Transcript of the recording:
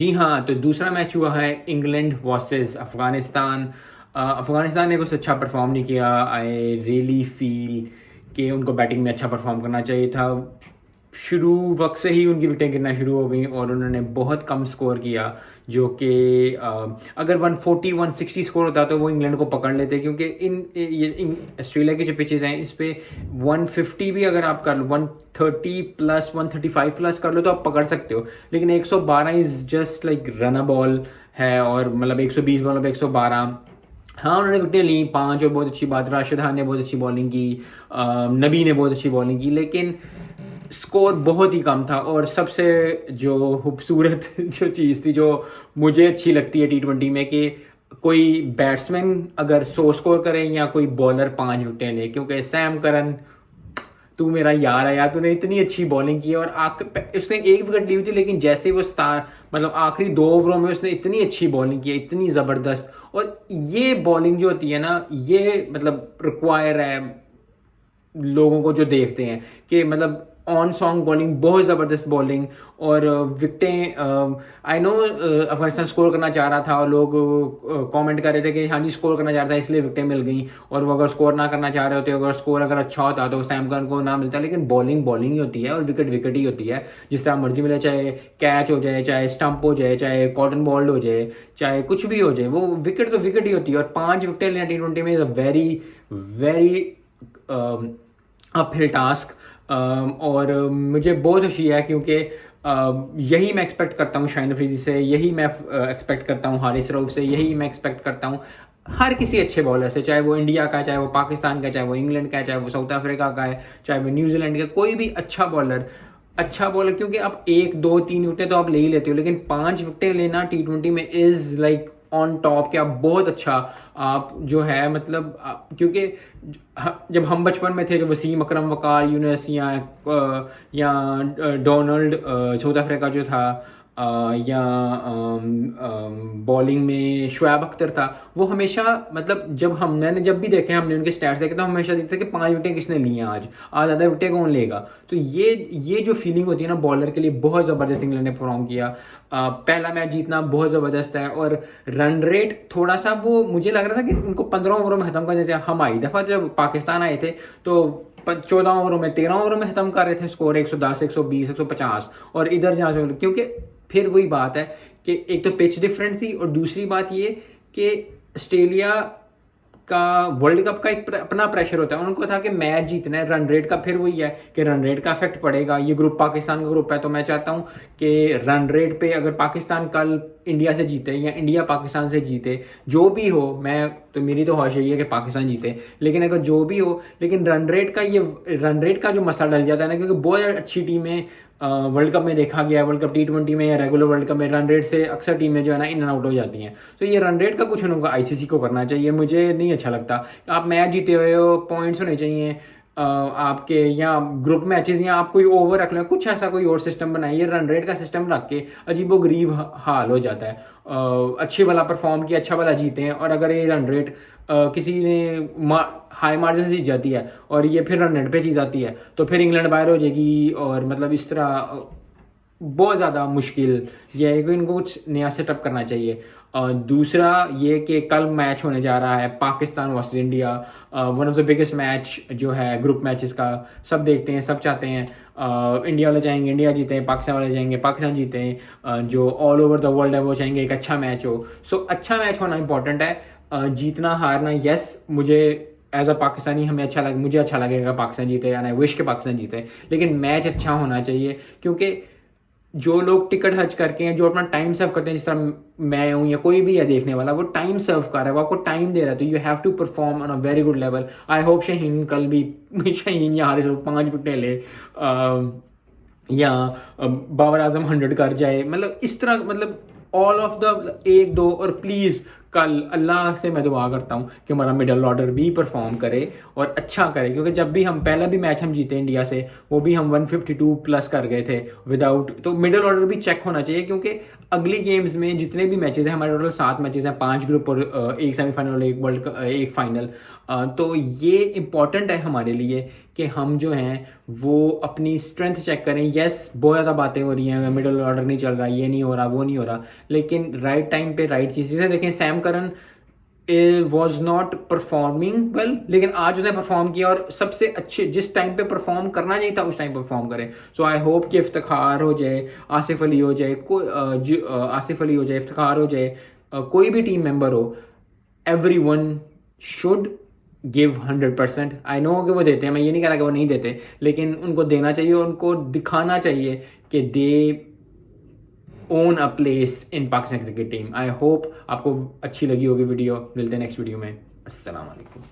जी हाँ, तो दूसरा मैच हुआ है इंग्लैंड वर्सेस अफ़गानिस्तान। अफ़गानिस्तान ने कुछ अच्छा परफ़ॉर्म नहीं किया। आई रियली फ़ील कि उनको बैटिंग में अच्छा परफ़ॉर्म करना चाहिए था। शुरू वक़्त से ही उनकी विकेटें गिरना शुरू हो गईं और उन्होंने बहुत कम स्कोर किया, जो कि अगर 140-160 स्कोर होता तो वो इंग्लैंड को पकड़ लेते, क्योंकि ऑस्ट्रेलिया की जो पिचेज़ हैं इस पे 150 भी अगर आप कर लो, 130 प्लस 135 प्लस कर लो तो आप पकड़ सकते हो। लेकिन 112 is just like run a ball है, और मतलब 120 बॉल पे 112। हाँ, उन्होंने विकेटें ली 5 और बहुत अच्छी बात, राशिद खान ने बहुत अच्छी बॉलिंग की, नबी ने बहुत अच्छी बॉलिंग की, लेकिन स्कोर बहुत ही कम था। और सबसे जो खूबसूरत जो चीज़ थी, जो मुझे अच्छी लगती है T20 में, कि कोई बैट्समैन अगर 100 स्कोर करे या कोई बॉलर 5 विकेटें ले, क्योंकि सैम करन, तू मेरा यार है यार, तूने इतनी अच्छी बॉलिंग की है। और उसने एक विकेट ली हुई थी, लेकिन जैसे ही वो मतलब आखिरी 2 ओवरों में उसने इतनी अच्छी बॉलिंग की है, इतनी ज़बरदस्त। और ये बॉलिंग जो होती है ना, ये मतलब रिक्वायर है लोगों को जो देखते हैं, कि मतलब ऑन सॉन्ग बॉलिंग, बहुत ज़बरदस्त बॉलिंग। और विकटें, आई नो अफगानिस्तान स्कोर करना चाह रहा था, और लोग कमेंट कर रहे थे कि हाँ जी स्कोर करना चाह रहा था इसलिए विकटें मिल गई, और वो अगर स्कोर ना करना चाह रहे होते, अगर स्कोर अगर अच्छा होता तो सैम करन को ना मिलता। लेकिन बॉलिंग बॉलिंग ही होती है और विकेट विकेट ही होती है, जिस तरह मर्जी मिले, चाहे कैच हो जाए, चाहे स्टंप हो जाए, चाहे कॉटन बॉल्ड हो जाए, चाहे कुछ भी हो जाए, वो विकेट तो विकेट ही होती है। और 5 विकेट लेना T20 में is a very very uphill task. और मुझे बहुत खुशी है, क्योंकि यही मैं एक्सपेक्ट करता हूँ शाहिन अफरीदी से, यही मैं एक्सपेक्ट करता हूँ हारिस रऊफ से, यही मैं एक्सपेक्ट करता हूँ हर किसी अच्छे बॉलर से, चाहे वो इंडिया का है, चाहे वो पाकिस्तान का है, चाहे वो इंग्लैंड का है, चाहे वो साउथ अफ्रीका का है, चाहे वो न्यूजीलैंड का, कोई भी अच्छा बॉलर। क्योंकि आप 1 2 3 विकेटें तो आप ले ही लेते हो, लेकिन 5 विकेटें लेना T20 में इज़ लाइक ऑन टॉप, कि आप बहुत अच्छा, आप जो है मतलब क्योंकि जब हम बचपन में थे, जो वसीम अकरम, वकार यूनुस, या डोनाल्ड साउथ अफ्रीका जो था, या बॉलिंग में शुएब अख्तर था, वो हमेशा मतलब जब भी देखे, हमने उनके स्टैट्स देखे, तो हमेशा देखते कि 5 विकेटें किसने ली हैं आज ज़्यादा विकेटें कौन लेगा। तो ये जो फीलिंग होती है ना बॉलर के लिए, बहुत ज़बरदस्त इंग्लैंड ने परफॉर्म किया। पहला मैच जीतना बहुत ज़बरदस्त है। और रन रेट थोड़ा सा, वो मुझे लग रहा था कि उनको 15 ओवरों में ख़त्म कर देते हैं। हम आई दफ़ा जब पाकिस्तान आए थे तो 14 ओवरों में, 13 ओवरों में ख़त्म कर रहे थे स्कोर, 110 120 150। और इधर जहाँ से, क्योंकि फिर वही बात है कि एक तो पिच डिफरेंट थी, और दूसरी बात ये कि ऑस्ट्रेलिया का वर्ल्ड कप का एक अपना प्रेशर होता है। उनको था कि मैच जीतना है, रन रेट का फिर वही है कि रन रेट का इफेक्ट पड़ेगा। ये ग्रुप पाकिस्तान का ग्रुप है, तो मैं चाहता हूँ कि रन रेट पे अगर पाकिस्तान कल इंडिया से जीते, या इंडिया पाकिस्तान से जीते, जो भी हो, मेरी तो ख्वाहिश यही है कि पाकिस्तान जीते, लेकिन अगर जो भी हो, लेकिन रन रेट का जो मसला डल जाता है ना, क्योंकि बहुत अच्छी टीमें वर्ल्ड कप में देखा गया है, वर्ल्ड कप T20 में या रेगुलर वर्ल्ड कप में रन रेट से अक्सर टीमें जो है ना इन एंड आउट हो जाती हैं। तो ये रन रेट का कुछ उनको ICC को करना चाहिए, मुझे नहीं अच्छा लगता। आप मैच जीते हुए हो, पॉइंट्स होने चाहिए आपके, या ग्रुप मैचेस, या आप कोई ओवर रख लें, कुछ ऐसा कोई और सिस्टम बनाइए। रन रेट का सिस्टम रख के अजीबो गरीब हाल हो जाता है। अच्छी वाला परफॉर्म किया, अच्छा वाला जीते हैं, और अगर ये रन रेट किसी ने हाई मार्जिन से जीत जाती है, और ये फिर रन रेट पे जीत जाती है, तो फिर इंग्लैंड बाहर हो जाएगी। और मतलब इस तरह बहुत ज़्यादा मुश्किल ये है कि इनको कुछ नया सेटअप करना चाहिए। दूसरा ये कि कल मैच होने जा रहा है Pakistan versus India, one of the biggest match जो है ग्रुप मैचेस का। सब देखते हैं, सब चाहते हैं इंडिया वाले चाहेंगे इंडिया जीते, पाकिस्तान वाले चाहेंगे पाकिस्तान जीते, जो ऑल ओवर द वर्ल्ड है वो चाहेंगे एक अच्छा मैच हो। सो अच्छा मैच होना इंपॉर्टेंट है। जीतना हारना, यस, मुझे एज अ पाकिस्तानी मुझे अच्छा लगेगा पाकिस्तान जीते, या आई विश के पाकिस्तान जीते, लेकिन मैच अच्छा होना चाहिए। क्योंकि जो लोग टिकट हज करके हैं, जो अपना टाइम सर्व करते हैं, जिस तरह मैं हूँ या कोई भी है देखने वाला, वो टाइम सर्व कर रहा है, वो आपको टाइम दे रहा है, तो you have to perform on a very good level. I hope Shaheen कल भी शाहीन या हारिस 5 विकेटें ले, या बाबर आजम 100 कर जाए, मतलब इस तरह, मतलब ऑल ऑफ द 1 2। और प्लीज़ कल अल्लाह से मैं दुआ करता हूँ कि हमारा मिडल ऑर्डर भी परफॉर्म करे और अच्छा करे, क्योंकि जब भी हम पहला भी मैच हम जीते इंडिया से, वो भी हम 152 प्लस कर गए थे विदाउट, तो मिडल ऑर्डर भी चेक होना चाहिए। क्योंकि अगली गेम्स में जितने भी मैचेस हैं, हमारे टोटल 7 मैचेस हैं, 5 ग्रुप और एक सेमीफाइनल और एक फाइनल। तो ये इम्पॉर्टेंट है हमारे लिए कि हम जो हैं वो अपनी स्ट्रेंथ चेक करें। यस, बहुत ज़्यादा बातें हो रही हैं, मिडल ऑर्डर नहीं चल रहा, ये नहीं हो रहा, वो नहीं हो रहा, लेकिन राइट टाइम पे राइट चीज़। जैसे देखें Sam Curran was not performing well, लेकिन आज उसने परफॉर्म किया और सबसे अच्छे जिस टाइम पे परफॉर्म करना चाहिए था उस टाइम परफॉर्म करें। सो आई होप कि इफ्तिखार हो जाए, आसिफ अली हो जाए, आसिफ अली हो जाए, इफ्तिखार हो जाए, कोई भी टीम मेंबर हो, every one should give 100%। I know कि वो देते हैं, मैं ये नहीं कह रहा कि वो नहीं देते, लेकिन उनको देना चाहिए और उनको दिखाना चाहिए कि they own a place in Pakistan cricket team. I hope आपको अच्छी लगी होगी वीडियो। मिलते हैं नेक्स्ट वीडियो में। अस्सलाम वालेकुम।